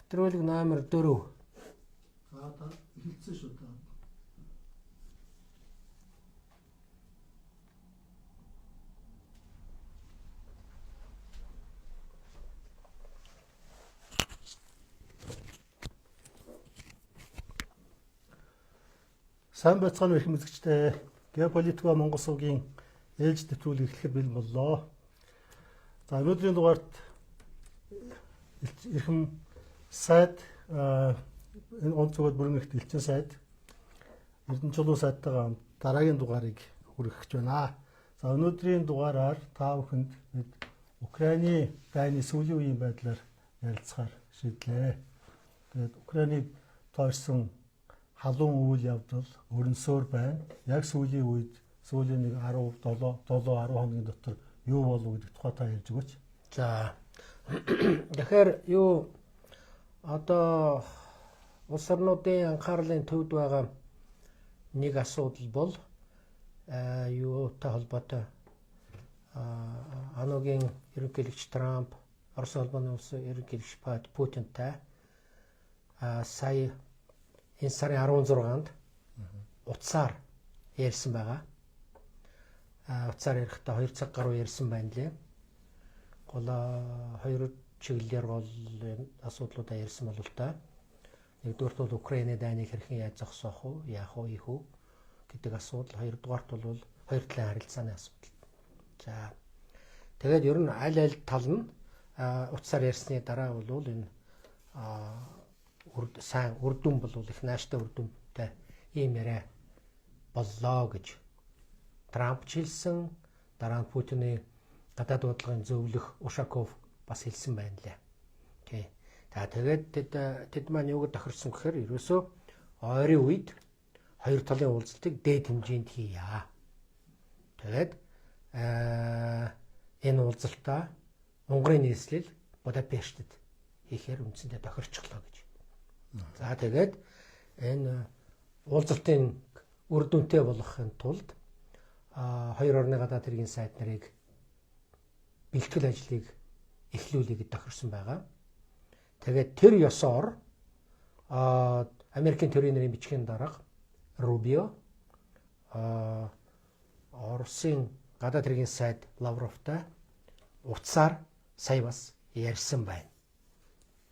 Нэвтрүүлэг номер 4. Та эхэлсэн шүү та. Сайн байцгаана уу их мэдгчтэй. Геополитика Монгол сувгийн ээлж нэвтрүүлэг эхлэхэд бэлэн боллоо. За өнөөдрийн дугаарт эрхэм сайд энэ онцгой бүрэн ихт элчин сайд Эрдэнэ чулуу сайдтайгаа дараагийн дугаарыг хүргэж байна. За өнөөдрийн дугаараар та бүхэнд бид Украины дайны сүүлийн үеийн байдлаар ярилцахаар шийдлээ. Тэгээд Украиныг тойрсон халуун үйл явдал өрнөсөөр байна. Яг сүүлийн үед сүүлийн 10 хоногийн дотор юу болов гэдэг тухай та ярьж өгөөч. За. Тэгэхээр юу одоо улс орнуудын анхаарлын төвд байгаа нэг асуудал бол юутай холбоотой Аногийн ерөнхийлөгч Трамп, Орос улбаны улсын ерөнхийлөгч Путинтай сая энэ сарын 16-нд утсаар ярьсан байгаа. Утсаар ярихдаа 2 цаг гаруй ярьсан байна лээ. Хоёр чиглэлээр гол асуудлуудаа ярьсан бол та. Нэгдүгээрт бол Украины дайныг хэрхэн яаж зогсоох уу, яах уу, ийх үү гэдэг асуудал. Хоёрдугаарт бол хоёр талын харилцааны асуудал. За. Тэгээд ер нь аль тал нь утсаар ярьсны дараа бол энэ сайн үрдүн бол их нааштай үрдүнтэй ийм яриа боллоо гэж Трамп хэлсэн. Дараа нь Путины гадаад бодлогын зөвлөх Ушаков бас хэлсэн байна лээ. Тий. Тэгээд тэд маань юуг тохирсон гэхээр ерөөсөө ойрын үед хоёр талын уулзалтыг дээд хэмжээнд хийя. Тэгээд энэ уулзалтаа Унгарын нийслэл Будапештэд хийхээр үндсэндээ тохирчлоо гэж. За тэгээд энэ уулзалтын үр дүнтэй болгохын тулд хоёр орны гадаад хэргийн сайд нарыг бэлтгэл ажлыг эхлүүлэхэд тохирсон байгаа. Тэгээд тэр ёсоор Америкийн төвийн нэрийн бичгийн дарга Рубио Оросын гадаад хэргийн сайд Лавровтай утсаар сая бас ярьсан байна.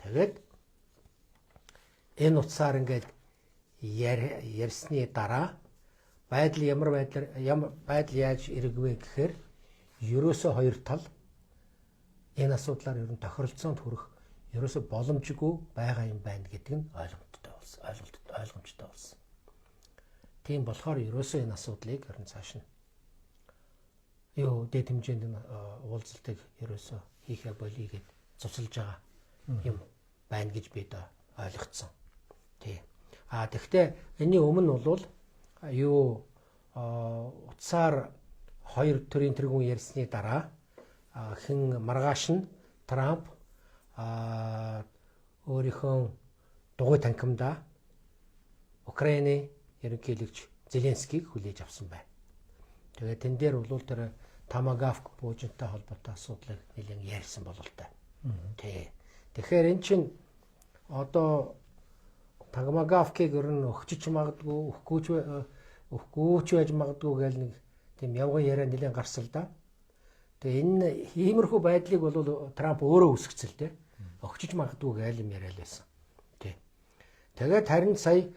Тэгээд энэ утсаар ингээд ярьсны дараа ямар байдал яаж эргэвэ гэхээр ерөөсөө хоёр тал энэ асуудлаар ер нь тохиролцоонд хүрэх ерөөсөө боломжгүй байгаа юм байна гэдэг нь ойлгомжтой болсон. Тийм болохоор ерөөсөө энэ асуудлыг ер нь цааш нь дээд хэмжээнд уулзалтыг ерөөсөө хийхээ болъё гэд цуцлж байгаа юм байна гэж бид ойлгоцсон. Тий. Тэгэхдээ энэний өмнө бол утсаар хоёр төрлийн тэргүүн ярьсны дараа хэн маргааш нь Трамп өөрийнхөө дугуй танхимдаа Украины ерөнхийлөгч Зеленскийг хүлээж авсан байна. Тэгээд тэн дээр бол тэр Томагавк буужинтай холбоотой асуудлыг нэлээд ярьсан бололтой. Тий. Тэгэхээр эн чинь одоо Томагавкийг ер нь өгчөж магадгүй, өгөхгүйч байж магадгүй гэл нэг тийм явган яриа нэлээд гарсал да. Тэгээ энэ иймэрхүү байдлыг бол Трамп өөрөө үсгэцэл те. Өгчөж магадгүй гээл юм яриа л байсан. Тий. Тэгээд харин сая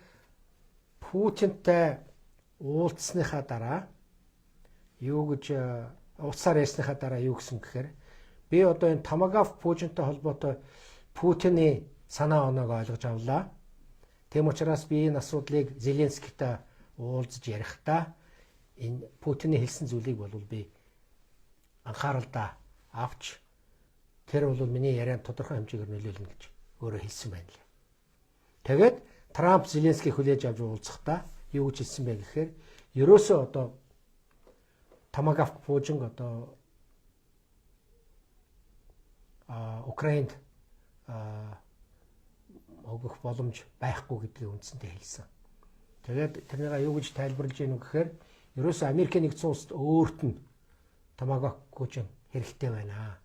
Путинтай уулзсныхаа дараа юу гэж утсаар ярьсныхаа дараа юу гэсэн гэхээр би одоо энэ Томагавк Путинтай холбоотой Путины санаа оноог ойлгож авлаа. Тэм учраас би энэ асуудлыг Зеленскийтэй уулзж ярихдаа энэ Путины хэлсэн зүйлийг бол би анхааралдаа авч тэр бол миний ярианд тодорхой хэмжээгээр нөлөөлнө гэж өөрөө хэлсэн байна лээ. Тэгээд Трамп Зеленскийг хүлээж авч уулзахдаа юу гэж хэлсэн бэ гэхээр ерөөсөө одоо Томагавк буужин одоо Украинд өгөх боломж байхгүй гэдгийг үндсэндээ хэлсэн. Тэгээд тэрнийг юу гэж тайлбарлаж гэнэ гэхээр ерөөсөө Америкийн нэгдсэн улсад өөрт нь Томагавк буужин хэрэгтэй байна.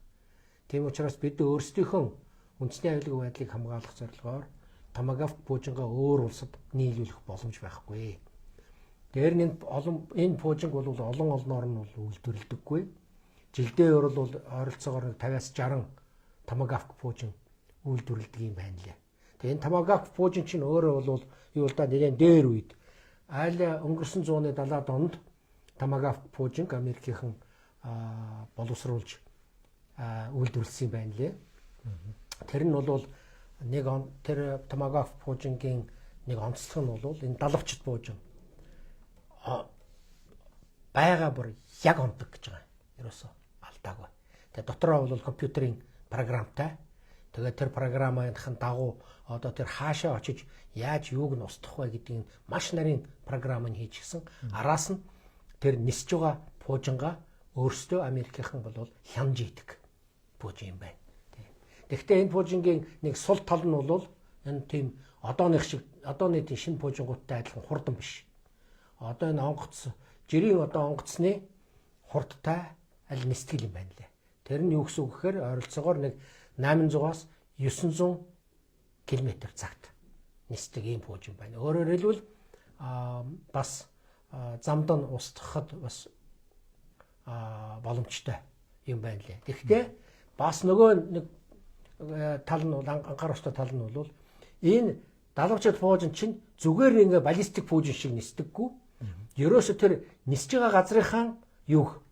Тийм учраас бид өөрсдийнхөө үндэсний аюулгүй байдлыг хамгаалах зорилгоор томагавк пуужингаа өөр улсад нийлүүлэх боломж байхгүй. Дээр нь энэ пуужинг бол олон олноор нь үйлдвэрлэдэггүй. Жилдээ бол ойролцоогоор 50-60 томагавк пуужин үйлдвэрлэдэг юм байна лээ. Тэгээ энэ томагавк пуужин чинь өөрөө бол юу л да нэлээд дээр үед аль өнгөрсөн 170-аад онд томагавк пуужинг Америкийнхан боловсруулж үйлдвэрлэсэн юм байна лээ. Тэр нь бол нэг тэр томагавк пуужингийн нэг онцлог нь бол энэ далавчт пуужин байгаа бүр яг ондог гэж байгаа. Ерөөсөө алдаагүй. Тэгээ дотроо бол компьютерийн програмтай. Тэгээд тэр програмын дагуу одоо тэр хаашаа очиж яаж юуг нь устгах вэ гэдгийг маш нарийн програм нь хийчихсэн. Араас нь тэр нисж байгаа пуужингаа өөрсдөө Америкийнхан бол хянж идэг пуужин юм байна. Тэгэхдээ энэ пуужингийн нэг сул тал нь бол энэ тийм одооных шиг одооны тийм шинэ пуужингуудтай адилхан хурдан биш. Одоо энэ онгоц жирийн одоо онгоцны хурдтай аль нистгэл юм байна лээ. Тэр нь юу гэсэн үг гэхээр ойролцоогоор нэг 800-аас 900 км цагт нисдэг ийм пуужин байна. Өөрөөр хэлбэл бас замд нь устгахад бас боломжтой юм байна лээ. Тэгэхдээ бас нөгөө нэг тал нь анхааруулсан тал нь бол энэ далавчт пуужин чинь зүгээр ингээ баллистик пуужин шиг нисдэггүй. Ерөөсө тэр нисж байгаа газрынхаа юг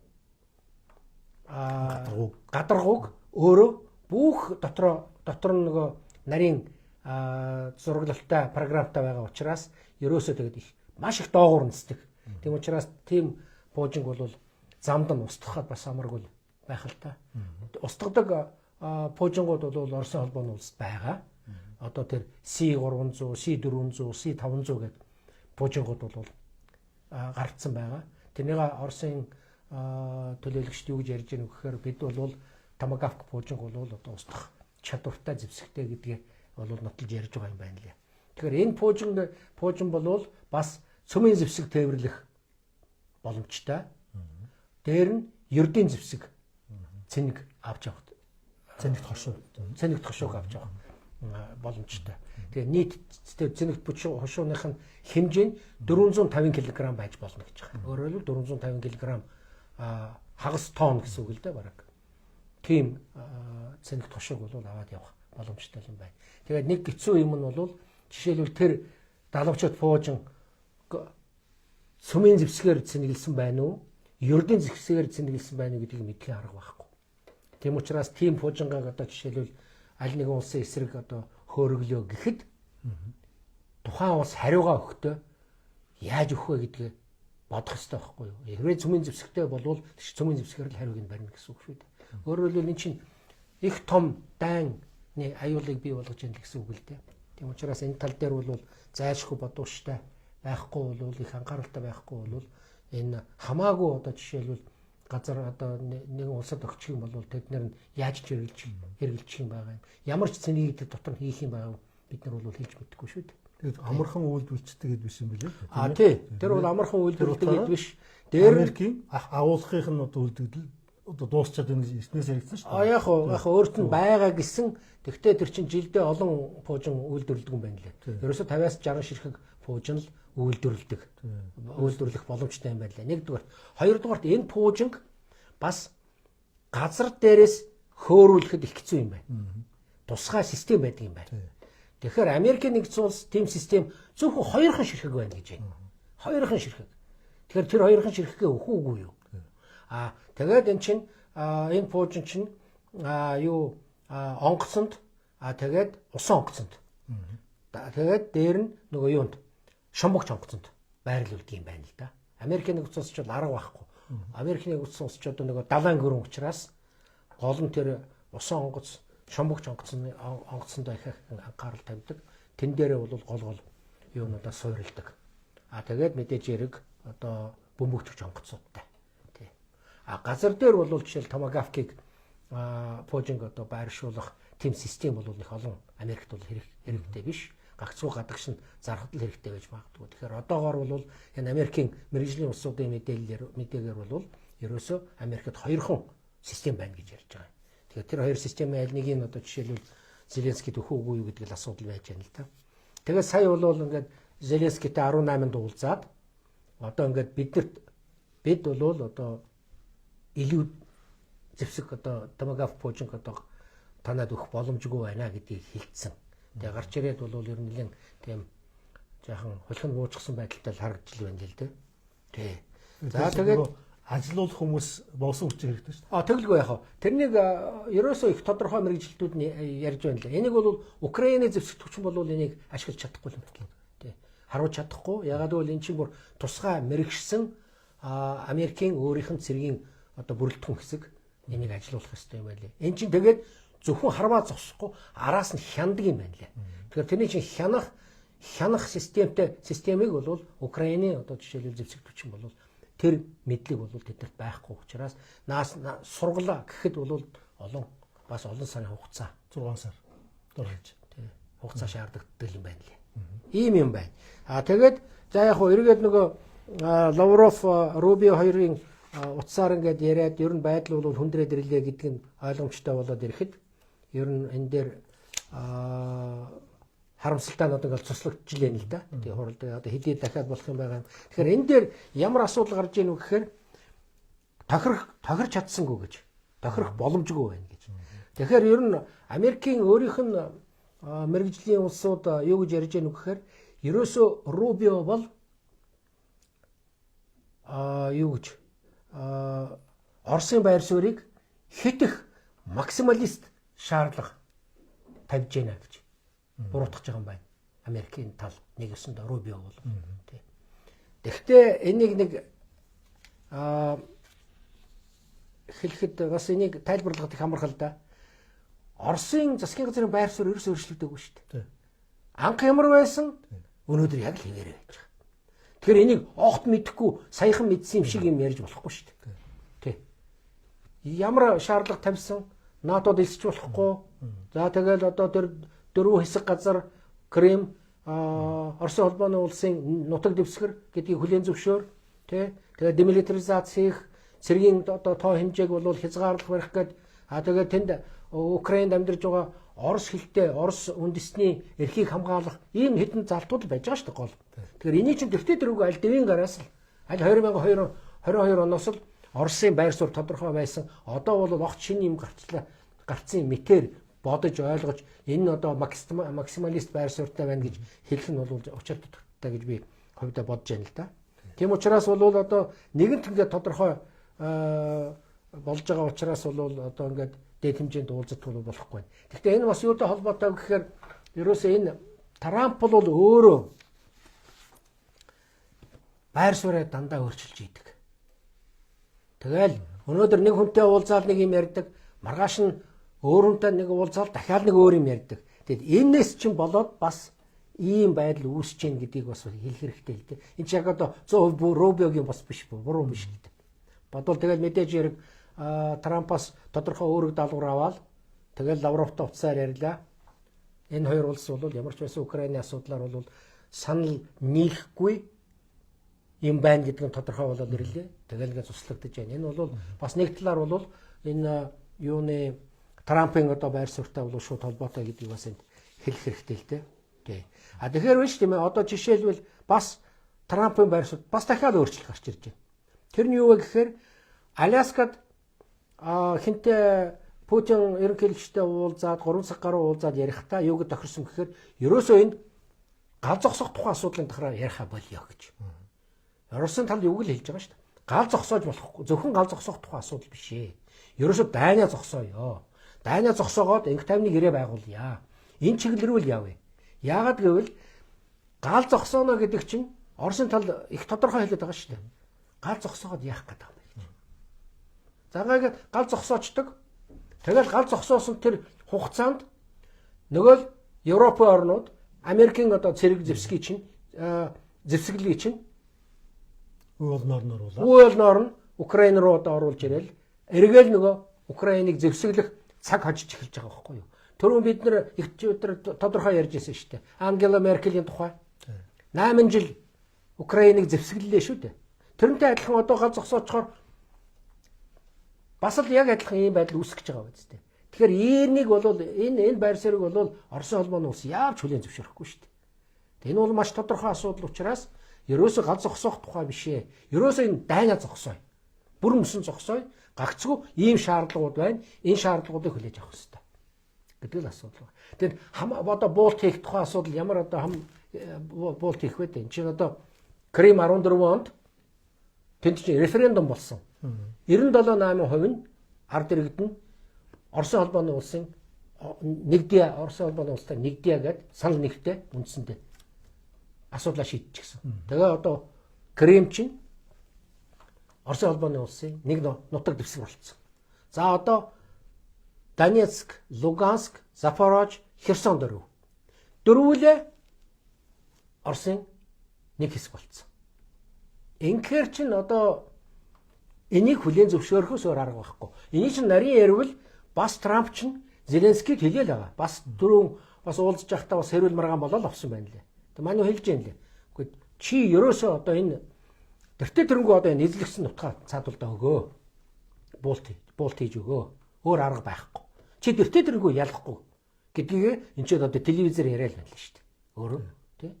гадаргууг өөрөө бүх дотор нь нөгөө нарийн зураглалтай програмтай байгаа учраас ерөөсөө тэгээд их маш их доогуур нисдэг. Тийм учраас тийм пуужинг бол замд нь устгахад бас амаргүй байх л та. Устгадаг пуужингууд бол Оросын холбооны улсад байгаа. Одоо тэр C300, C400, C500 гэдэг пуужингууд бол гарцсан байгаа. Тэрнийг Оросын төлөөлөгчд юу гэж ярьж байгаа вэ гэхээр бид бол томагавк пуужинг бол одоо устгах чадвартай зэвсэгтэй гэдгээ бол нотолж ярьж байгаа юм байна лээ. Тэгэхээр энэ пуужин бол бас цөмийн зэвсэг тээвэрлэх боломжтой. Дээр нь ердийн зэвсэг цэник авч явах. Цэник тошууг авч явах боломжтой. Тэгээ нийт цэник хошууных нь хэмжээ нь 450 кг байж болно гэж байгаа. Өөрөөр хэлбэл 450 кг хагас тонн гэсэн үг л дээ бараг. Тийм цэник тошууг бол аваад явах боломжтой юм байна. Тэгээд нэг хэцүү юм нь бол жишээлбэл тэр далавчт пуужин цөмийн зэвсгээр цэнэглэсэн байна уу? Ердийн зэвсгээр цэнэглэсэн байна уу гэдгийг мэдхийн арга байхгүй. Тийм учраас тийм пуужингааг одоо жишээлбэл аль нэгэн улсын эсрэг одоо хөөрөглөө гэхэд тухайн улс хариугаа өгөхдөө яаж өгөх вэ гэдгээ бодох хэрэгтэй байхгүй юу? Хэрвээ цөмийн зэвсэгтэй болвол цөмийн зэвсгээр л хариуг нь барина гэсэн үг шүү дээ. Өөрөөр хэлбэл энэ чинь их том дайны аюулыг бий болгож байна гэсэн үг л дээ. Тийм учраас энэ тал дээр бол зайлшгүй бодууштай байхгүй бол их анхааралтай байхгүй бол энэ хамаагүй одоо жишээлбэл газар одоо нэгэн улсад өгчих юм бол тэд нар нь яаж хэрэгжилчих юм байгаа юм. Ямар ч цэнийг дотор нь хийх юм байгаа бид нар бол хийж мэдгүй шүү дээ. Тэгээд амархан үйлдвэрлэдэг гэдэг биш юм билээ. Тий. Тэр бол амархан үйлдвэрлэдэг гэдэг биш. Дээр Америкийн агуулгынх нь одоо үйлдвэрлэл одоо дуусчаад байна гэж эртнээс яригдсан шүү дээ. Яг өөрт нь байгаа гэсэн. Тэгвэл тэр чинь жилдээ олон пуужин үйлдвэрлэдэг юм байна лээ. Ерөөсө 50-аас 60 ширхэг пуужин л үйлдвэрлэх боломжтой юм байна лээ. Нэгдүгээр, хоёрдугаарт энэ пуужинг бас газар дээрээс хөөрүүлэхэд их хэцүү юм байна. Тусгай систем байдаг юм байна. Тэгэхээр Америкийн нэгдсэн улс тийм систем зөвхөн хоёрхан ширхэг байна гэж байна. Хоёрхан ширхэг. Тэгэхээр тэр хоёрхан ширхэгээ өгөх үгүй юу? Тэгээд эн чинь энэ пуужин чинь онгоцонд тэгээд усан онгоцонд. Тэгээд дээр нь нөгөө юунд шомбогч онгоцонд байрлуулдаг юм байна л да. Америкийн нэгдсэн улс ч арга байхгүй. Америкийн нэгдсэн улс ч одоо нөгөө далайн гөрөн учраас гол нь тэр усан онгоц шомбогч онгоцонд их анхаарал тавьдаг. Тэн дээрээ бол гол юунуудаа суурилдаг. Тэгээд мэдээж эрэг одоо бөмбөгч онгоцуудтай. Тий. Газар дээр бол жишээл томагавкийг пуужинг одоо байршуулах тийм систем бол их олон Америкт бол хэрэгтэй биш. Гагцхүү гадагш нь зархад л хэрэгтэй байж магадгүй. Тэгэхээр одоогоор бол энэ Америкийн мэргэжлийн улсуудын мэдээгээр бол ерөөсөө Америкт хоёрхан систем байна гэж ярьж байгаа. Тэгэхээр тэр хоёр системийн аль нэгийг одоо жишээлбэл Зеленскид өхөө үгүй юу гэдэг л асуудал байж байна л да. Тэгээд сая бол ингээд Зеленскитэй 18-нд уулзаад одоо ингээд бид бол одоо илүү зэвсэг одоо Томагав Пожинг одоо танад өгөх боломжгүй байна гэдгийг хэлсэн. Тэгээ гарч ирээд бол ер нь нэлээд тийм жаахан хулхин буужсан байдалтай л харагдж байна л дээ. Тий. За тэгээд ажилуулах хүмүүс болсон хүч хэрэгтэй шүү дээ. Тэгэлгүй яах вэ? Тэрнийг ерөөсөө их тодорхой мэрэгжилтүүд нь ярьж байна л. Энийг бол Украины зэвсэгт хүчин бол энийг ашиглаж чадахгүй юм байна. Тий. Харуулж чадахгүй. Ягаад гэвэл эн чинь бүр тусгай мэрэгшсэн Америкийн өөрийнх нь цэргийн одоо бүрэлдэхүүн хэсэг энийг ажилуулах ёстой юм байлээ. Эн чинь тэгээд зөвхөн харваа зогсохгүй араас нь хяндаг юм байна лээ. Тэгэхээр тэрний чинь хянах системийг бол Украины одоо жишээлбэл зэвсэгт хүчин бол тэр мэдлэг бол тэднэрт байхгүй учраас сургалаа гэхэд бол бас олон сарын хугацаа 6 сар дөрвөлж хугацаа шаарддаг юм байна лээ. Ийм юм байна. Тэгээд за яг хөө эргээд нөгөө Лавров Рубио хоёрын утсаар ингээд яриад ер нь байдал бол хүндрээд ирлээ гэдэг нь ойлгомжтой болоод ирэхэд ер нь энэ дээр харамсалтай нь одоо цуслагдж байна л да. Тэгээ хуралдаг одоо хэдий дахиад болох юм байгаа. Тэгэхээр энэ дээр ямар асуудал гарч ийн вэ гэхээр тохирч чадсангүй гэж. Тохирох боломжгүй байна гэж. Тэгэхээр ер нь Америкийн өөрийнх нь мэрэгжлийн улсууд юу гэж ярьж байна вэ гэхээр ерөөсөө Рубио бол юу гэж Оросын байр суурийг хэтэх максималист шаардлага тавьж байна гэж буруутгаж байгаа юм байна. Америкийн тал нэг өсөнд Рубио бол. Тэгэхдээ энийг нэг хэлэхэд бас энийг тайлбарлахад их амархал да. Оросын засгийн газрын байр суурь ерөөсөө өөрчлөгдөөгүй шүү дээ. Анх ямар байсан өнөөдөр яг л хэвээрээ байж байгаа. Тэгэхээр энийг огт мэдэхгүй саяхан мэдсэн юм шиг юм ярьж болохгүй шүү дээ. Тий. Ямар шаардлага тавьсан НАТОд элсэж болохгүй. За тэгэл одоо тэр дөрвөн хэсэг газар Крим Оросын холбооны улсын нутаг дэвсгэр гэдгийг хүлээн зөвшөөр тий. Тэгээ демилитаризац хийх цэргийн одоо тоо хэмжээг бол хязгаарлах барих гээд тэгээд тэнд Украинд амьдарч байгаа Орос хэлтэй Орос үндэстний эрхийг хамгаалах ийм хэдэн залтууд байж байгаа шүү дээ гол. Тэгэхээр энийг чинь дэвтэ дөрвөг аль дэвийн гараас л аль 2022 оноос л Оросын байр суурь тодорхой байсан. Одоо бол огт шинэ юм гарцсан мэтэр бодож ойлгож энэ нь одоо максималист байр суурьтай байна гэж хэлэх нь бол учир тутагтай гэж би хувьдаа бодож байна л да. Тийм учраас бол одоо нэгэнт ингээд тодорхой болж байгаа учраас бол одоо ингээд дэд хэмжээнд уулзах бол болохгүй. Гэхдээ энэ бас юутай холбоотой гэхээр ерөөсөө энэ Трамп бол өөрөө байр сууриа дандаа өөрчилж идэг. Тэгэл өнөөдөр нэг хүнтэй уулзаад нэг юм ярьдаг, маргааш нь өөр хүнтэй нэг уулзаад дахиад нэг өөр юм ярьдаг. Тэгэд энэс чинь болоод бас ийм байдал үүсэж гин гэдгийг бас хэлэх хэрэгтэй л дээ. Энэ ч яг одоо 100% Рубиогийн бас биш буруу биш л дээ. Бодвол тэгэл мэдээж яриг Трампаас тодорхой өөрөг даалгавар аваад тэгэл Лавровтой уцаар ярьлаа. Энэ хоёр улс бол ямар ч байсан Украины асуудлаар бол санал нийлэхгүй юм байна гэдэг нь тодорхой болоод ирлээ. Тэгэл ингээд цуслагдаж байна. Энэ бол бас нэг талаар бол энэ юуны Трампын одоо байр суурьтай бол шууд холбоотой гэдгийг бас энд хэлэх хэрэгтэй л дээ. Тий. Тэгэхээр биш тийм ээ. Одоо жишээлбэл бас Трампын байр суурь бас дахиад өөрчлөлт гарч ирж байна. Тэр нь юу вэ гэхээр Аляскад хинтээ Путин ерөнхийлөгчтэй уулзаад 3 цаг гаруй уулзаад ярихдаа юу гэж тохирсон гэхээр ерөөсөө энэ гал зогсох тухайн асуудлын дахраа яриха болио гэж. Оросын тал юу гэж хэлж байгаа шүү дээ. Гал зогсоож болохгүй. Зөвхөн гал зогсох тухайн асуудал биш ээ. Ерөөсөө дайнаа зогсооё. Дайнаа зогсоогоод инх тайвныг ирээ байгуулъя. Энэ чиглэл рүү л явъя. Яагаад гэвэл гал зогсооно гэдэг чинь Оросын тал их тодорхой хэлээд байгаа шүү дээ. Гал зогсоогоод яах гэдэг юм бэ? Загаад гал зогсоочдөг. Тэгэл гал зогсоосон тэр хугацаанд нөгөө Европын орнууд Америкийн одоо цэрэг зэвсгийн чинь зэвсгэлийг чинь үйл ноор нь Украин руу одоо оруулж ирээл эргээл нөгөө Украиныг зэвсгэлэх цаг хожиж эхэлж байгаа байхгүй юу? Түрүүн бид нэр их тодорхой ярьж байсан шүү дээ. Ангела Меркелийн тухай 8 жил Украиныг зэвсгэллээ шүү дээ. Тэрнтэй адилхан одоо гал зогсоочхоор бас л яг адилхан ийм байдал үүсгэж байгаа биз дээ. Тэгэхээр энийг бол энэ байр суурийг бол Оросын холбооны улс яавч хүлээн зөвшөөрөхгүй шүү дээ. Энэ бол маш тодорхой асуудал учраас ерөөсөө гал зогсоох тухай биш ээ. Ерөөсөө энэ дайнаа зогсоё. Бүрэн мөсөн зогсоё. Гагцгүй ийм шаардлагууд байна. Энэ шаардлагуудыг хүлээж авах хэрэгтэй гэдэг л асуудал байна. Тэгээд одоо буулт хийх тухай асуудал ямар одоо буулт хийх вэ? Энэ чинь одоо Крим 14 онд тэнд чинь референдум болсон. 97.8% нь ард иргэд нь Оросын холбооны улсын нэгдээ Оросын холбооны улстай нэгдээ гэдэг санал нэгтэй үндсэндээ асуудлаа шийдчихсэн. Тэгээ одоо Крим чинь Оросын холбооны улсын нэг нутаг дэвсгэр болцсон. За одоо Донецк, Луганск, Запорож, Херсон дөрвөлээ Оросын нэг хэсэг болцсон. Инхээр чинь одоо энийг хүлээн зөвшөөрөхөөс өөр арга байхгүй. Энийг чинь нарийн ярил бас Трамп чинь Зеленскийд хэлээл байгаа. Бас бас уулзж байхдаа бас хэрүүл маргаан болоод авсан байна лээ. Тэг манай хэлж яан лээ. Гэхдээ чи ерөөсөө одоо энэ тэртээ тэрнгүү одоо энэ эзлэгсэн нутгаа цаадуулдаа өгөө. Буулт хийж өгөө. Өөр арга байхгүй. Чи тэртээ тэрнгүү ялахгүй гэдгийг энэ ч одоо телевизээр яриад байна л шүү дээ. Өөрөө тий.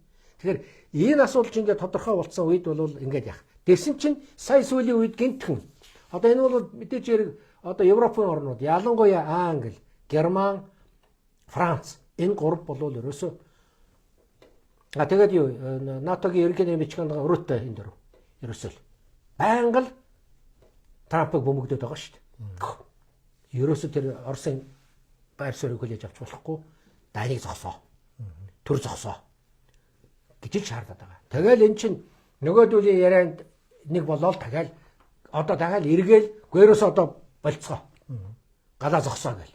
Тэгэхээр энэ асуудал чинь ингээд тодорхой болцсон үед бол ингээд яах. Тэгсэн чинь сая сүүлийн үед гинтхэн. Одоо энэ бол мэдээж хэрэг одоо Европын орнууд ялангуяа Англи, Герман, Франц энэ гурав бол ерөөсөө тэгээд юу НАТОгийн ерөнхий нийгмийн бичгийн өрөөтэй энэ дөрөв. Ерөөсөө байнга л Трампыг бөмбөгдөд байгаа шүү дээ. Ерөөсөө тэр Оросын байр суурийг хүлээж авч болохгүй дайныг зогсоо. Төр зогсоо гэж л шаардаад байгаа. Тэгэл эн чинь нөгөөдүүлийн ярианд нэг болоод дахиад эргээл гээрөөс одоо болцгоо. Галаа зогсоо гэл.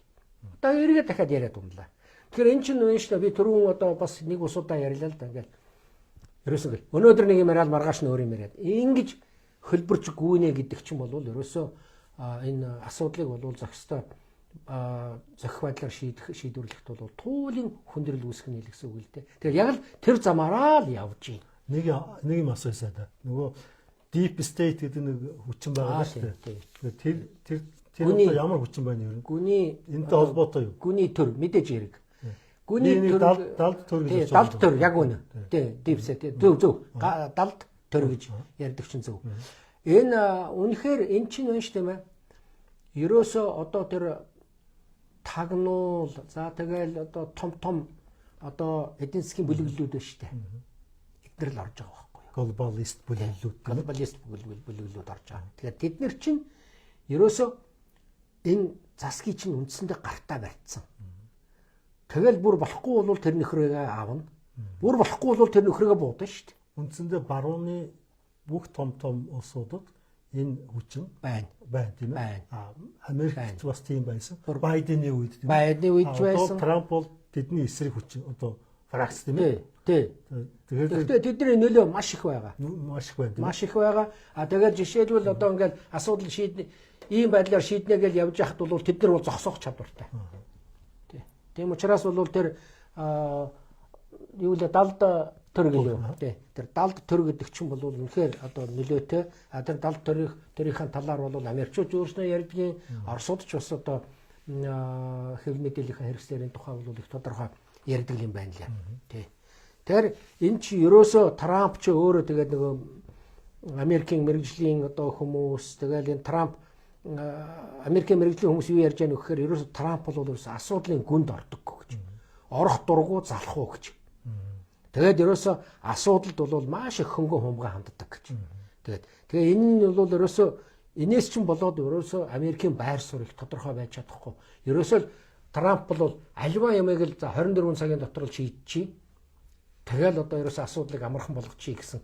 Одоо эргээд дахиад яриад унлаа. Тэгэхээр эн чинь үнэн шүү дээ. Би түрүүн одоо бас нэг усудаа ярьлаа л да ингээл. Ерөөсөө гэл. Өнөөдөр нэг юм яриад маргааш нь өөр юм яриад. Ингэж хөлбөрч гүнэ гэдэг чинь бол ерөөсөө энэ асуудлыг бол зохистой зохих байдлаар шийдвэрлэхэд бол туулын хүндрэл үүсгэх нь гэсэн үг л дээ. Тэгэхээр яг л тэр замаараа л явж байна. Нэг юм асуусаа да. Нөгөө deep state гэдэг нэг хүчин байгаа шүү дээ. Тэр ямар хүчин байна юу? Гүний энэтэй холбоотой юу? Гүний төр мэдээж хэрэг. Гүний төр далд төр гэж далд төр яг үнэ. Тий, deep state зөв. Далд төр гэж ярьдаг чинь зөв. Энэ үнэхээр эн чинь байна шүү дээ мэ. Ерөөсөө одоо тэр тагнуул за тэгэл одоо том одоо эдийн засгийн бүлэглүүд байна шүү дээ. Эдгээр л орж байгаа байхгүй юу? Глобалист бүлэглүүд орж байгаа. Тэгэхээр тэд нар чинь ерөөсөө энэ засгийн чинь үндсэндээ гартаа барьцсан. Тэгэл бүр болохгүй бол тэр нөхрөөгээ аавна. Бүр болохгүй бол тэр нөхрөөгээ буудана шүү дээ. Үндсэндээ барууны бүх том улсуудад энэ хүчин байна тийм ээ. Америкт бас тийм байсан. Байдены үед тийм ээ. Байдены үед байсан. Трамп бол тэдний эсрэг хүчин одоо фракц тийм ээ. Тий. Тэгэхээр тэдний нөлөө маш их байгаа. Маш их байна тийм ээ. Маш их байгаа. Тэгээд жишээлбэл одоо ингээд асуудал ийм байдлаар шийднэ гэж явж яхад бол тэд нар бол зогсоох чадвартай. Тийм учраас бол тэр юу л далд төр гэлөө. Тэр далд төр гэдэг чинь бол үнэхээр одоо нөлөөтэй. Тэр далд төрийн талаар бол Америкчууд өөрснөө ярьдгийн Оросууд ч бас одоо хэвлэл мэдээллийн хэрэгслэрийн тухай бол их тодорхой ярьдаг юм байна лээ. Тий. Тэр энэ чи ерөөсөө Трамп ч өөрөө тэгээд нөгөө Америкийн мэрэгжлийн одоо хүмүүс тэгээд энэ Трамп Америкийн мэрэгжлийн хүмүүс юу ярьж байгаа нөхөр ерөөсөө Трамп бол ерөөсөө асуудлын гүнд ордоггүй гэж. Орох дургу залах уу гэж. Тэгээд ерөөсөө асуудалд бол маш их хөнгөн хумгаа ханддаг гэж. Тэгээ энэ нь бол ерөөсөө энэс чинь болоод ерөөсөө Америкийн байр суурь их тодорхой байж чадахгүй. Ерөөсөө Трамп бол альва ямыг л за 24 цагийн дотор л шийдчихье. Тэгэл одоо ерөөсөө асуудлыг амархан болгочихъя гэсэн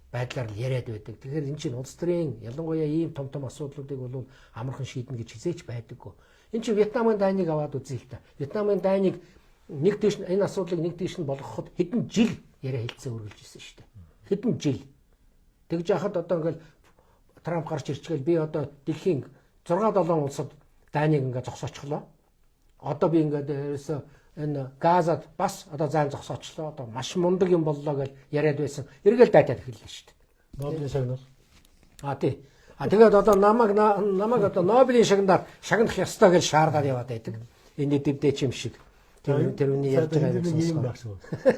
байдлаар л яриад байдаг. Тэгэхээр энэ чинь улс төрийн ялангуяа ийм том асуудлуудыг бол амархан шийднэ гэж хизээч байдаггүй. Энэ чинь Вьетнамын дайныг аваад үзье л та. Вьетнамын дайныг нэг дэш энэ асуудлыг нэг дэш нь болгоход хэдэн жил яриа хэлцээ үргэлж ирсэн шүү дээ. Хэдэн жил. Тэгж яхад одоо ингээл Трамп гарч ирчихвэл би одоо дэлхийн 6-7 улсад дайныг ингээд зогсоочлоо. Одоо би ингээд ерөөсөө энэ Газад бас одоо зайн зогсоочлоо. Одоо маш мундаг юм боллоо гэж яриад байсан. Эргээл дайтаад эхэллээ шүү дээ. Нобелийн шагнал. Тий. Тэгээд одоо намайг одоо Нобелийн шагнаар шагнах ёстой гэж шаардаад яваад байдаг. Энэ дэвдээч юм шиг. Тэрний ярьж байгаа юм байх шүү.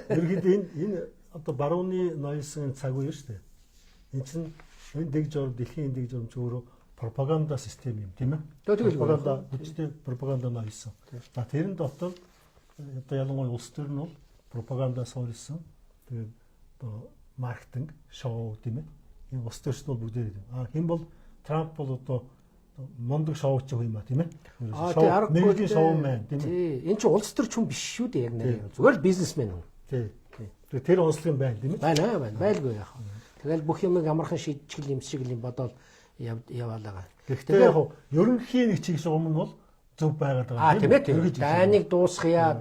Ерөнхийдөө энэ одоо барууны ноёлсон цаг үе шүү дээ. Энэ чинь энэ дэг журам дэлхийн дэг журам ч өөрөө пропаганда систем юм тийм ээ. Пропаганда хүчтэй пропаганда ноёлсон. За тэрэн дотор одоо ялангуяа улс төр нь бол пропаганда суурилсан. Тэгээд одоо маркетинг, шоу тийм ээ. Энэ улс төрчд бол бүгдээ хэн бол Трамп бол одоо мондөг шоуч юм аа тийм ээ. Нэгэн шоумен тийм ээ. Энэ чинь улс төрч хүн биш шүү дээ яг нэр. Зүгээр л бизнесмен хүн. Тийм. Тэр онцлог юм байна тийм ээ. Байна. Байлгүй яах. Тэгэл бүх юмыг амархан шийдчихэл юм шиг юм бодоод яваалаа. Гэхдээ яг ерөнхий нэг чиг шугам нь бол зөв байгаад байгаа тийм ээ. Дайныг дуусгая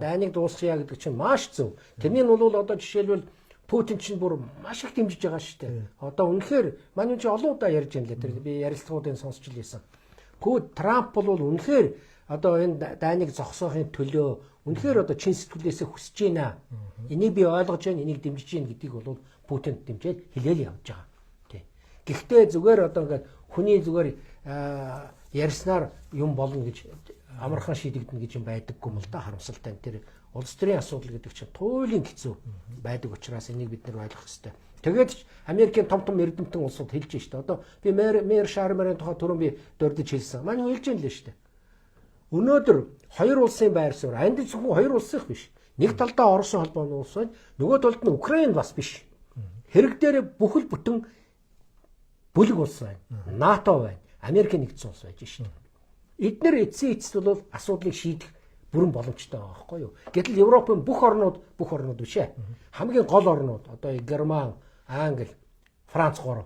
гэдэг чинь маш зөв. Тэрний нь бол одоо жишээлбэл Путин чинь бүр маш их дэмжиж байгаа шүү дээ. Одоо үнэхээр манай чинь олон удаа ярьж байна лээ. Тэр би ярилцлагуудыг сонсч лээсэн. Трамп бол үнэхээр одоо энэ дайныг зогсоохын төлөө үнэхээр одоо чин сэтгэлээсээ хүсэж байна. Энийг би ойлгож байна, энийг дэмжиж байна гэдгийг бол Путинд дэмжиж хэлээл явж байгаа. Тий. Гэхдээ зүгээр одоо ингээд хүний зүгээр ярьснаар юм болно гэж амархан шийдэгдэнэ гэж юм байдаггүй юм л да, харамсалтай. Тэр улс төрийн асуудал гэдэг чинь туйлын хэцүү байдаг учраас энийг бид нар ойлгох хэрэгтэй. Тэгээд Америкийн том эрдэмтэн улсууд хэлж байна шүү дээ. Одоо би мэр Шармарын тухай түрүүн би дурдж хэлсэн. Манай хэлж байна лээ шүү дээ. Өнөөдөр хоёр улсын байр суурь, анд зөвхөн хоёр улсынх биш. Нэг талдаа Оросын холбооны улс байна, нөгөө талд нь Украин бас биш. Хэрэг дээр бүхэл бүтэн бүлэг улс байна. НАТО байна. Америкийн нэгдсэн улс байж шүү дээ. Эдгээр эцсийн эцэст бол асуудлыг шийдэх бүрэн боломжтой байгаа байхгүй юу? Гэтэл Европын бүх орнууд биш ээ. Хамгийн гол орнууд одоо Герман, Англи, Франц 3.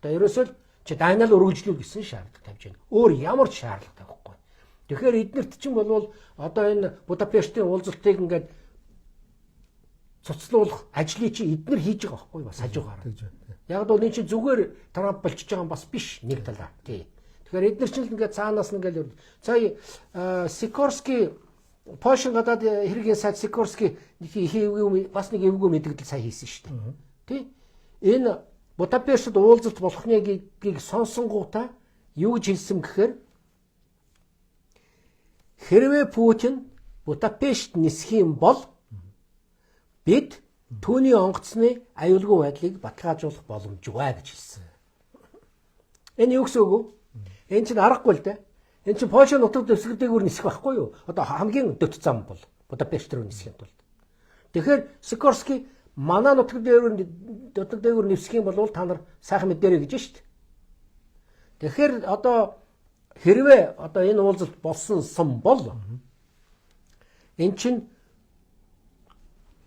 Одоо ерөөсөө чи дайнал өргөжлүүл гэсэн шаардлага тавьж байна. Өөр ямар ч шаардлага байхгүй. Тэгэхээр эднэрт чинь болвол одоо энэ Будапештийн уулзалтыг ингээд цуцлуулах ажлыг чи эднэр хийж байгаа байхгүй юу? Бас хажуугаар. Яг бол энэ чи зүгээр Трамп болчихж байгаа юм бас биш нэг талаа. Тий. Тэгэхээр эднэр чинь ингээд цаанаас нь ингээд сая Сикорский Польшийн гадаад хэргийн сайд Сикорский бас нэг эвгүй мэдээлэл сая хийсэн шүү дээ. Тий? Энэ Будапештд уулзалт болохны гэдгийг сонсонгуудаа юу гэж хэлсэн гэхээр хэрвээ Путин Будапешт нисэх юм бол бид түүний онгоцны аюулгүй байдлыг баталгаажуулах боломжгүй гэж хэлсэн. Энэ юу гэсэн үг вэ? Энэ чинь аргагүй л дээ. Энэ чинь Польшийн нутаг дэвсгэр дээгүүр нисэх байхгүй юу? Одоо хамгийн дөт зам бол Будапешт руу нисэх юм бол. Тэгэхээр Сикорский манай нутаг дээгүүр нисэх юм бол та нар сайхан мэдээрэй гэж шүү дээ. Тэгэхээр одоо хэрвээ одоо энэ уулзалт болсон сум бол энэ чинь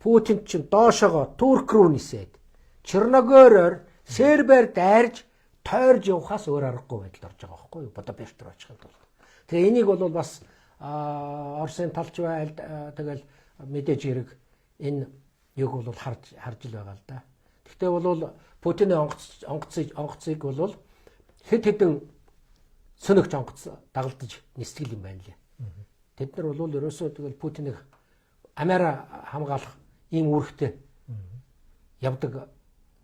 Путин чинь доошоогоо Турк руу нисээд Черногороор Сербээр дайрж тойрж явахаас өөр аргагүй байдалд орж байгаа байхгүй юу? Будапешт руу очиход бол. Тэгээ энийг бол бас Оросын талч байл тэгэл мэдээж хэрэг энэ юг бол харж л байгаа л да. Гэхдээ бол Путиний онгоцыг бол хэд хэдэн сөнөгч онгоц дагалдаж нисгэл юм байна лээ. Тэд нар бол ерөөсөө тэгэл Путинийг амиара хамгаалах ийм үүрэгтэй явдаг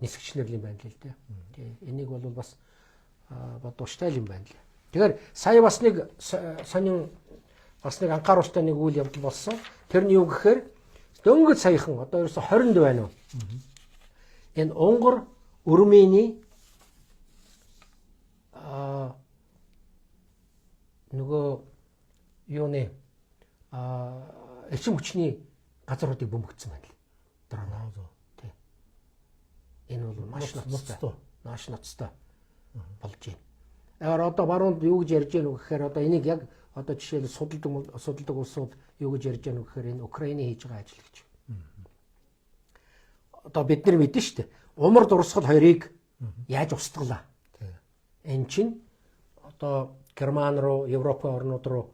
нисгчнэр юм байна л дээ. Энийг бол бас бодвоштай юм байна лээ. Тэгэхээр сая бас нэг сонин бас нэг анхааруултай нэг үйл явдал болсон. Тэр нь юу гэхээр дөнгөж саяхан одоо ерөөсө 20-нд байна уу? Энэ Унгар, Урмени нөгөө юуны эрчим хүчний газруудыг бөмбөгдсөн байна л. Дроноо. Тий. Энэ бол маш ноцтой. Маш ноцтой болж байна. Тэгэхээр одоо баруунд юу гэж ярьж байна вэ гэхээр одоо энийг яг одоо жишээл судалдаг улсууд юу гэж ярьж байна вэ гэхээр энэ Украины хийж байгаа ажил гэж. Одоо бид нар мэдэн шүү дээ. Умар дурсгал хоёрыг яаж устгалаа. Энэ чинь одоо Герман руу, Европын орнууд руу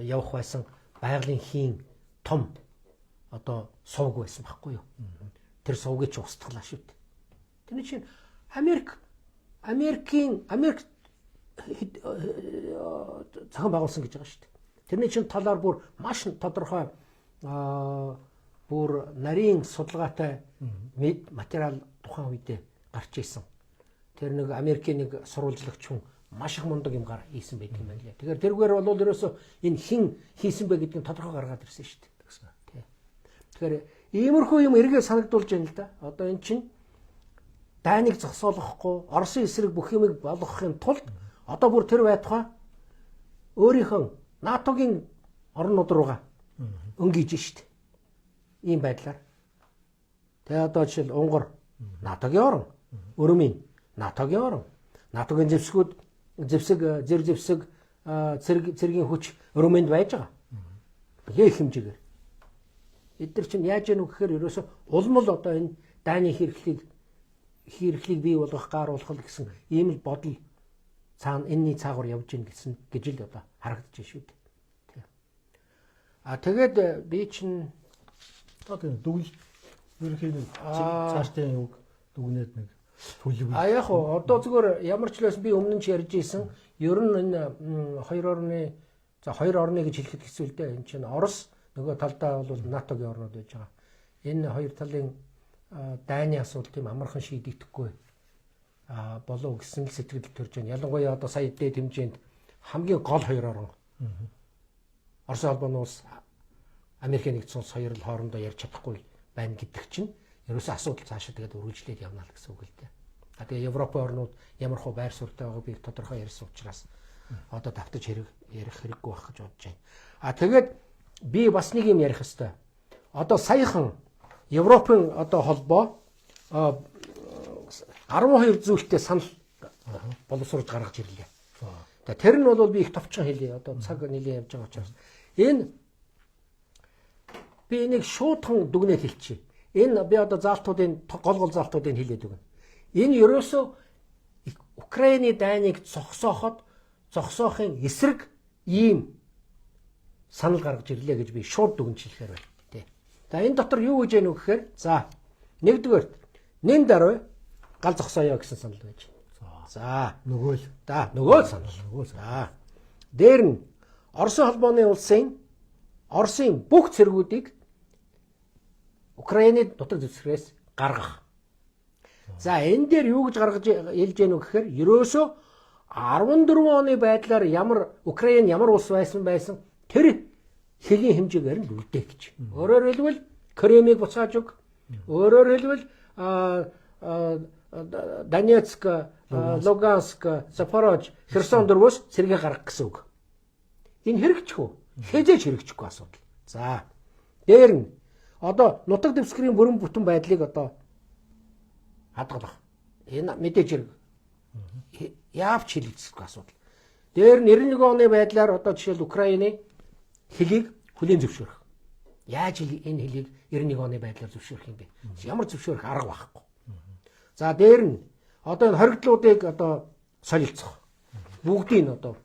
явах байсан байгалийн хийн том одоо сувг байсан байхгүй юу? Тэр сувгийг ч устгалаа шүү дээ. Тэрний чинь Америк цагаан байгуулсан гэж байгаа шүү дээ. Тэрний чинь талаар бүр маш тодорхой бүр нарийн судалгаатай материал тухайн үедээ гарч ирсэн. тэр нэг Америкийн нэг сурвалжлагч хүн маш их мундаг юм хийсэн байдаг юм байна лээ. Тэгэхээр тэргээр бол ерөөсөө энэ хин хийсэн бэ гэдгийг тодорхой гаргаад ирсэн шүү дээ. Тэгэхээр иймэрхүү юм эргээ санагдуулж байна л да. Одоо эн чинь дайныг зогсоолохгүй, Оросын эсрэг бүх юмыг болгохын тулд одоо бүр тэр байтугай өөрийнхөө НАТОгийн орнууд руугаа өнгийж штт. Ийм байдлаар. Тэгээ одоо жишээл Унгар НАТОгийн орн, Өрмийн НАТОгийн орн, НАТОгийн зэвсэг цэргийн хүч Өрмөнд байж байгаа. Их хэмжээгээр. Эдгээр чинь яаж яах вэ гэхээр ерөөсө улмал одоо энэ дайны хэрэглийг бий болгох гааруулах гэсэн ийм л бодол цаана энэний цаагаар явж гин гэсэн гэж л одоо харагдаж байна шүү дээ. Тэгээд би чинь одоо дүгнэлт ерөнхий нэг цаашдын үг дүгнээд нэг төлөв. Яг одоо зүгээр ямар ч л байсан би өмнө нь ч ярьж ийсэн ер нь энэ хоёр орны гэж хэлэхэд хэцүү л дээ. Энэ чинь Орос нөгөө талдаа бол НАТОгийн орнууд байж байгаа. Энэ хоёр талын дайны асуудал тийм амархан шийдэгдэхгүй болов гэсэн л сэтгэл төрж байна. Ялангуяа одоо сая дээд хэмжээнд хамгийн гол хоёр орн Оросын холбооны улс Америкийн нэгдсэн улс хоёр л хоорондоо ярьж чадахгүй байна гэдэг чинь ерөөсөө асуудал цаашаа тэгээд үргэлжлээд явна л гэсэн үг л дээ. Тэгээ Европын орнууд ямар хөө байр суурьтай байгааг би тодорхой ярьсан учраас одоо давтаж ярих хэрэггүй байх гэж бодож байна. Тэгээд би бас нэг юм ярих хэвээр. Одоо саяхан Европын одоо холбоо 12 зүйлтэй санал боловсруулж гаргаж ирлээ. Тэгээ тэр нь бол би их товчхон хэлье. Одоо цаг нэлээд явж байгаа учраас энэ би энийг шуудхан дүгнээд хэлчихье. Энэ би одоо заалтуудын гол заалтуудыг хэлээд өгнө. Энэ ерөөсөө Украины дайныг зогсоохын эсрэг ийм санал гаргаж ирлээ гэж би шууд дүгнж хэлэхээр байна. За энэ дотор юу гэж яах вэ гэхээр за нэгдүгээр нэн даруй гал зогсоё гэсэн санал байж. За нөгөө санал. За дээр нь Оросын холбооны улсын Оросын бүх цэргүүдийг Украины дотор зэвсгэрээс гаргах. За энэ дээр юу гэж гаргаж хэлж яах вэ гэхээр ерөөсөө 14 оны байдлаар Украин ямар улс байсан тэр хэлийн хэмжээгээр нь үлдээх гэж. Өөрөөр хэлбэл Кремийг буцааж өг. Өөрөөр хэлбэл Донецк, Луганск, Запорож, Херсон дөрвөөс сэргээ гаргах гэсэн үг. Энэ хэрэгжихгүй. Хэзээж хэрэгжихгүй асуудал. За. Дээр нь одоо нутаг дэвсгэрийн бүрэн бүтэн байдлыг одоо хадгалах. Энэ мэдээж хэрэг яавч хэлэгдэхгүй асуудал. Дээр нь 91 оны байдлаар одоо жишээл Украины хэлийг хүлээн зөвшөөрөх. Яаж энэ хэлийг 91 оны байдлаар зөвшөөрөх юм бэ? Ямар зөвшөөрөх арга байхгүй. За дээр нь одоо энэ хоригдлуудыг одоо солилцох. Бүгдийг нь одоо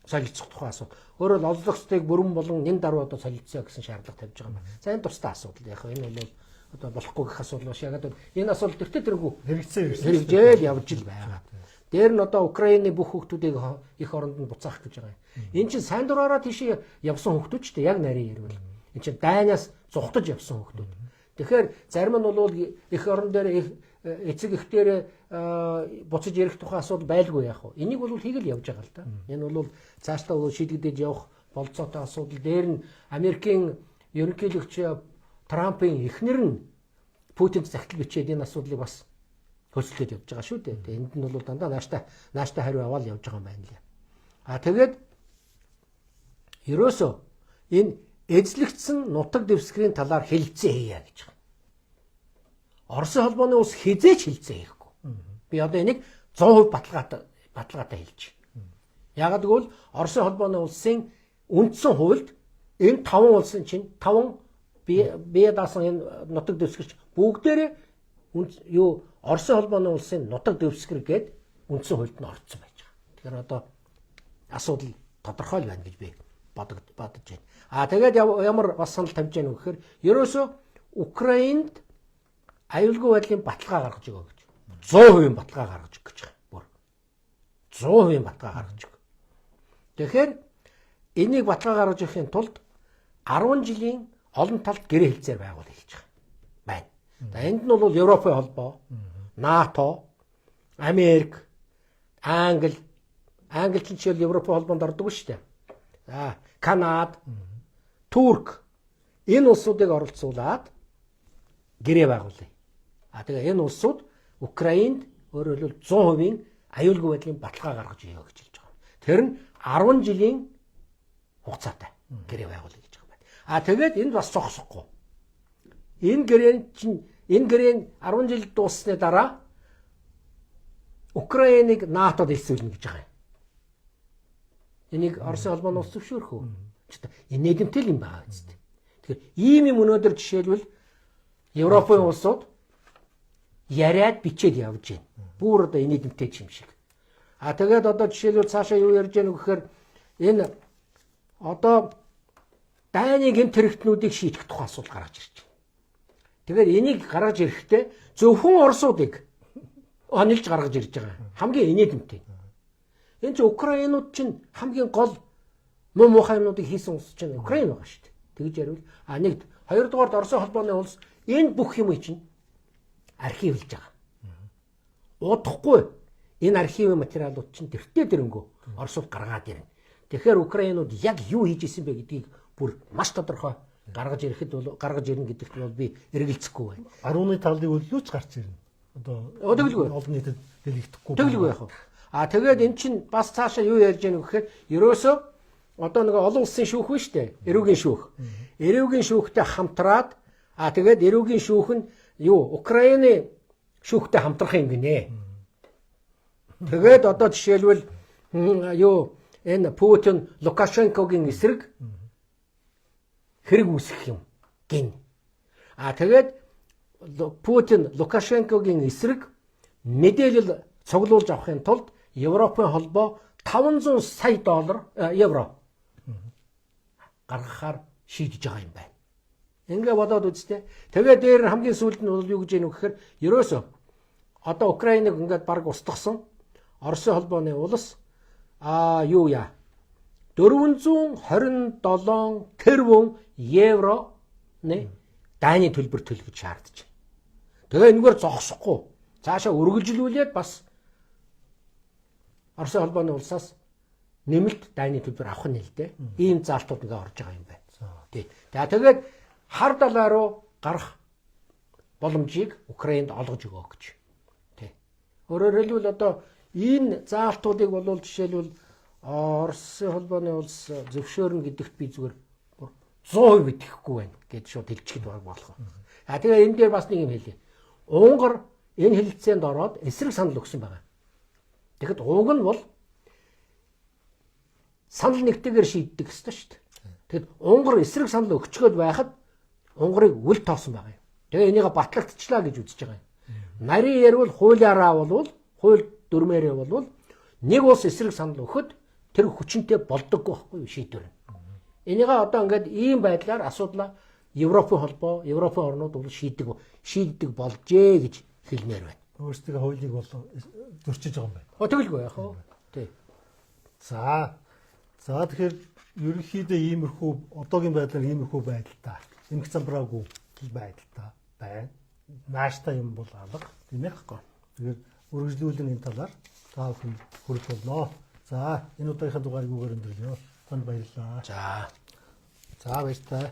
солилцох тухай асуудал. Өөрөөр олзлогчдыг бүрэн болон нэн даруй одоо солилцоо гэсэн шаардлага тавьж байгаа юм байна. За энэ тусдаа асуудал. Яг энэ бол одоо болохгүй гэх асуудал биш. Яг энэ асуудал төртөө тэргүй хэрэгжээд явж л байгаа. Дээр нь одоо Украины бүх хүүхдүүдийг их оронд нь буцаах гэж байгаа юм. Энд чинь сайн дураараа тийш явсан хүүхдүүд ч яг нарийн ярил. Энд чинь дайнаас зугтаж явсан хүүхдүүд. Тэгэхээр зарим нь бол их орон дээр эцэг эхтэр буцаж ирэх тухай асуудал байлгүй яах вэ? Энийг бол хийгээл явж байгаа л да. Энэ бол цаашдаа шийдэгдэж явах болцоотой асуудал. Дээр нь Америкийн ерөнхийлөгч Трампын эхнэр нь Путинд захидал бичээд энэ асуудлыг бас хөсөлтөд явж байгаа шүү дээ. Энд нь бол дандаа нааштай хариу аваад явж байгаа юм байна лээ. Тэгээд ерөөсөө энэ эзлэгдсэн нутаг дэвсгэрийн талаар хэлэлцээ хийя гэж байна. Оросын холбооны улс хизээч хэлэлцээ хийхгүй. Би одоо энийг 100% баталгаатай хэлж байна. Яагаад гэвэл Оросын холбооны улсын үндсэн хуульд энэ 5 улсын чинь 5 бие даасан энэ нутаг дэвсгэрч бүгдээрээ Оросын холбооны улсын нутаг дэвсгэр гээд үндсэн хуульд нь орцсон байж байгаа. Тэгэхээр одоо асуудал тодорхой л байна гэж би бодож байна. Тэгээд ямар бас санал тавьж байна вэ гэхээр ерөөсөө Украинд аюулгүй байдлын баталгаа гаргаж өгөө гэж. 100% баталгаа гаргаж өгөх гэж байна. Бүр 100% баталгаа гаргаж өгөх. Тэгэхээр энийг баталгаа гаргаж өгөхын тулд 10 жилийн олон талт гэрээ хэлцээр байгуул хэлж байгаа байна. За энд нь бол Европын холбоо, НАТО, Америк, Англи ч жишээл Европ холбоонд ордог шүү дээ. За, Канада, Турк энэ улсуудыг оролцуулаад гэрээ байгуулъя. Тэгээ энэ улсууд Украинд өөрөөр хэлбэл 100% аюулгүй байдлын баталгаа гаргаж өгье гэж хэлж байгаа. Тэр нь 10 жилийн хугацаатай гэрээ байгуулъя гэж байгаа байна. Тэгээд энд бас зогсохгүй. Энэ гэрээ 10 жил дууссаны дараа Украиныг НАТОд элсүүлнэ гэж байгаа юм. Энийг Оросын холбооны улс зөвшөөрөх үү? Инэдэмтэй юм байгаа үстэй. Тэгэхээр ийм юм өнөөдөр жишээлбэл Европын улсууд яриад бичээд явж байна. Бүр одоо инэдэмтэй юм шиг. Тэгээд одоо жишээлбэл цаашаа юу ярьж яах вэ гэхээр энэ одоо дайны гэмт хэрэгтнүүдийг шийдэх тухай асуудал гаргаж ирж байна. Тэгэхээр энийг гаргаж ирэхдээ зөвхөн орсуудыг онилж гаргаж ирж байгаа. Хамгийн инэдэмтэй. Энэ ч Украинууд чинь хамгийн гол муухай юмнуудыг хийсэн улс чинь Украин байгаа шүү дээ. Тэгж ярил. Нэгд хоёрдугаард Оросын холбооны улс энэ бүх юм чинь архивлж байгаа. Удахгүй энэ архивын материалууд чинь тэртээ дэрэнгөө Оросууд гаргаад ирнэ. Тэгэхээр Украинууд яг юу хийж исэн бэ гэдгийг бүр маш тодорхой гаргаж ирнэ гэдэгт бол би эргэлзэхгүй байна. 10-ны талыг өллөөч гарч ирнэ. Одоо тэгэлгүй олон нийтэд дэлгэхдэггүй. Тэгэлгүй яах вэ? Тэгээд эн чинь бас цаашаа юу ярьж яах вэ гэхээр ерөөсөө одоо нэг олон улсын шүүх биш үү? Эрүүгийн шүүх. Эрүүгийн шүүхтэй хамтраад тэгээд эрүүгийн шүүх нь Украины шүүхтэй хамтрах юм гинэ. Тэгээд одоо жишээлбэл энэ Путин Лукашенкогийн эсрэг хэрэг үүсгэх юм гин. Тэгээд Путин Лукашенкогийн эсрэг мэдээлэл цуглуулж авахын тулд Европын холбоо 500 сая евро гаргахаар шийдэж байгаа юм байна. Ингээ бодоод үзтээ. Тэгээд дээр хамгийн сүүлд нь юу гэж яах вэ гэхээр ерөөсөө одоо Украиныг ингээд баг устгасан Оросын холбооны улс 427 тэрбум евро дайны төлбөр төлөхөд шаардж байна. Тэгээ энэгээр зогсохгүй цаашаа үргэлжлүүлээд бас Оросын холбооны улсаас нэмэлт дайны төлбөр авах нь л дээ. Ийм заалтууд ингээ орж байгаа юм байна. Тэгээд хар далай руу гарах боломжийг Украинд олгож өгөө гэж. Өөрөөр хэлбэл одоо энэ заалтуудыг болвол жишээлбэл Оросын холбооны улс зөвшөөрнө гэдэгт би зүгээр 100% итгэхгүй байна гэж шууд хэлчихэд байгаа болох. Тэгээ энэ дээр бас нэг юм хэлье. Унгар энэ хэлэлцээнд ороод эсрэг санал өгсөн байгаа. Тэгэхэд уг нь бол санал нэгтэйгээр шийддэг ёстой шүү дээ. Тэгэхэд Унгар эсрэг санал өгчгөөд байхад Унгарыг үл тоосон байгаа юм. Тэгээ энийг батлагдчихлаа гэж үзэж байгаа юм. Нарийн ярил хуулиараа болвол хууль дүрмээрээ болвол нэг улс эсрэг санал өгөхөд тэр хүчинтэй болдоггүй байхгүй шийдвэр. Энийг одоо ингээд ийм байдлаар асуудлаа Европын холбоо, Европын орнууд бол шийддэг болжээ гэж хэлмээр байна. Өөрсдөө хуулийг бол зөрчиж байгаа юм байна. Тэгэлгүй яах вэ? Тий. За тэгэхээр ерөнхийдөө иймэрхүү одоогийн байдлаар иймэрхүү байдалтай эмх замбраагүй байдалтай байна. Нааштай юм бол алга тийм ээ хэвгүй. Тэгэхээр үргэлжлүүлэн энэ талаар та бүхэн хүрэх болно. За энэ удаагийнхаа дугаарыг үгээр өндөрлөё. Танд баярлалаа. За баярлалаа.